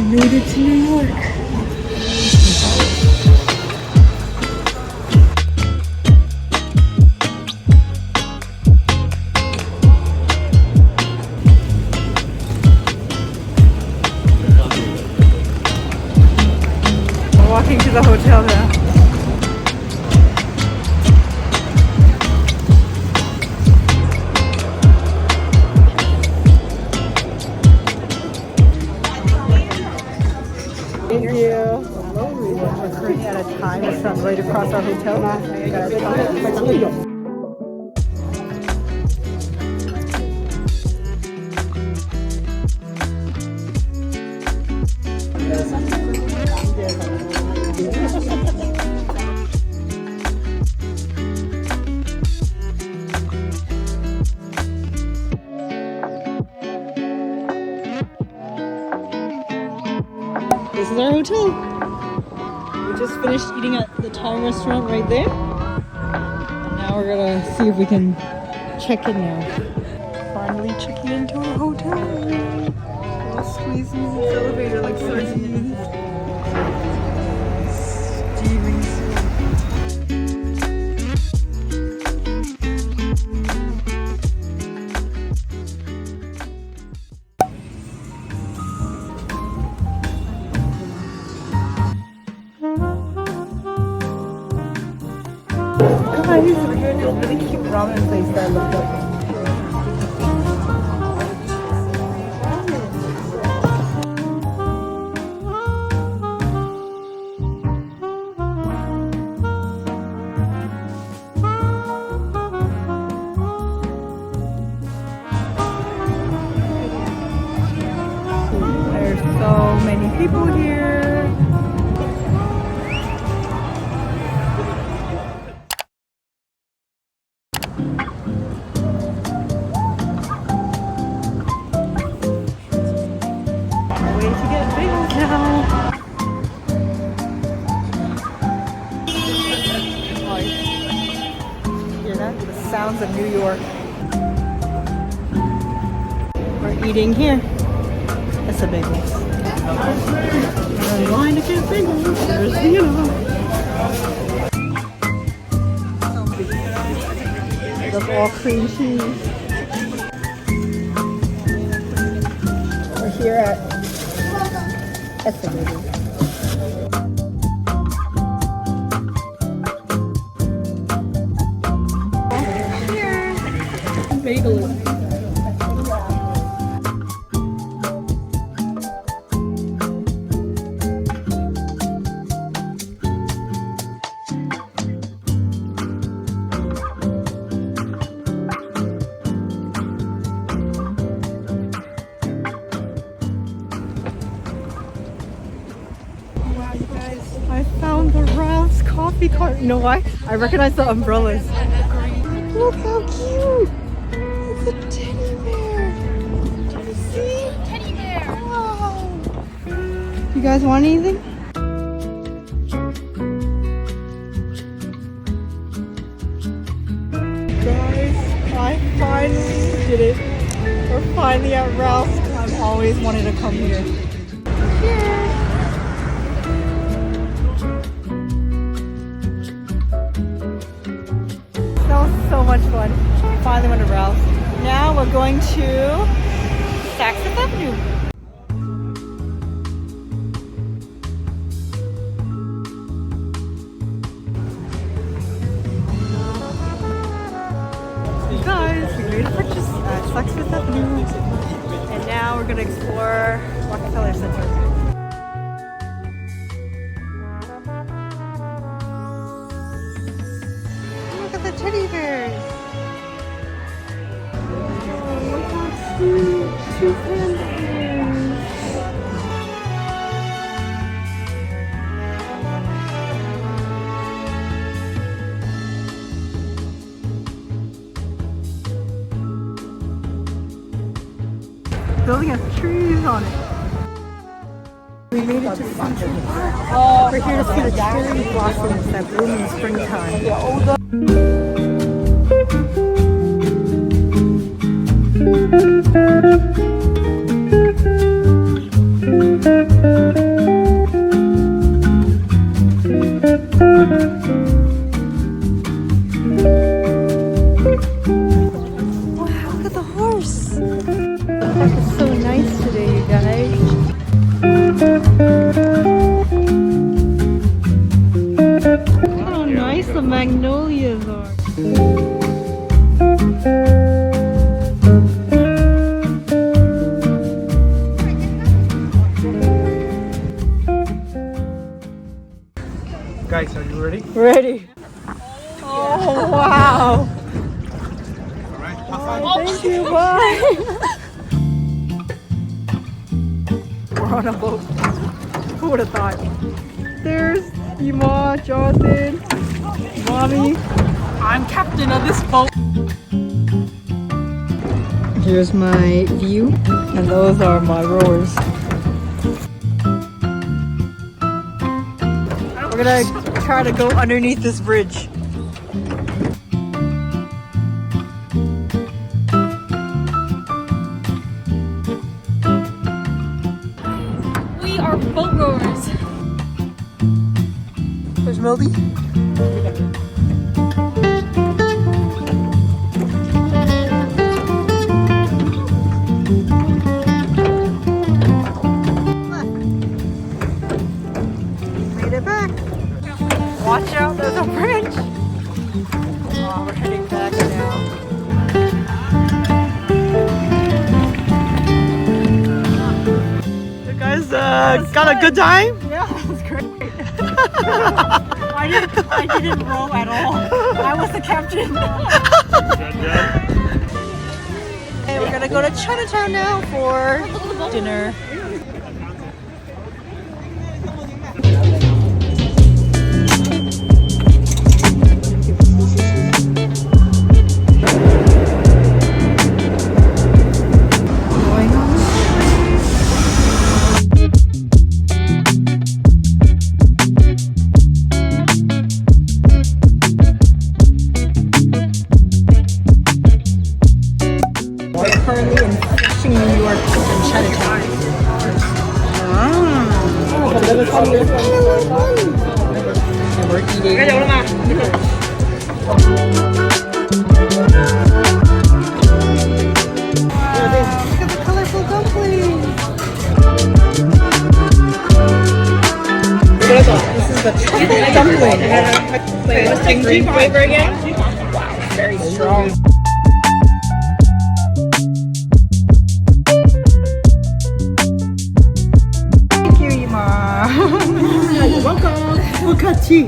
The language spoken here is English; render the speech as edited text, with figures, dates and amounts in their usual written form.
made it to New York. We're walking to the hotel now. Thank you. We're currently at a Thai restaurant right across our hotel. We got our Thai. This is our hotel. We just finished eating at the Thai restaurant right there. And now we're gonna see if we can check in now. Finally checking into our hotel. We're all squeezing in this elevator like sardines. Steaming soon. Guys, we're doing this really cute ramen place that I looked up. There's so many people here. Way to get bagels now. Oh, hear that? The sounds of New York. We're eating here. That's a bagels. We're in line to get bagels. There's the That's all cream cheese. We're here at Estimated. Cheers! Bagel. I found the Ralph's coffee cart. You know why? I recognize the umbrellas. Look how cute! It's a teddy bear. Did you see? Teddy bear. Wow. You guys want anything? Guys, I finally did it. We're finally at Ralph's. I've always wanted to come here. Cheers! So much fun. Finally went to Ralph's. Now we're going to Saks Fifth Avenue. You guys, we made a purchase at Saks Fifth Avenue. And now we're going to explore Rockefeller Center. Teddy bears. Oh, look how cute. Two panda bears. Building has trees on it. We made it to Central Park. We're here to see the cherry blossoms that bloom in the springtime. The park is so nice today, you guys. How nice the magnolias are. Guys, are you ready? Ready. Oh, wow. Alright, have Oh, fun. thank you, bye. We're on a boat. Who would have thought? There's Ima, Jonathan, Mommy. I'm captain of this boat. Here's my view, and those are my rowers. We're gonna try to go underneath this bridge. We are boat rowers. There's Melody. Made it back. Watch out, there's a bridge. Oh, we're heading back now. You guys got a good time? Yeah, that was great. I didn't row at all. I was the captain. Hey, we're gonna go to Chinatown now for dinner. Currently in Fishing New York in Chinatown. And we're eating. Look at the colorful dumplings. This is the chocolate dumpling. What's the green flavor again? Wow, very strong. Thank you, Ima. Welcome. Bukati.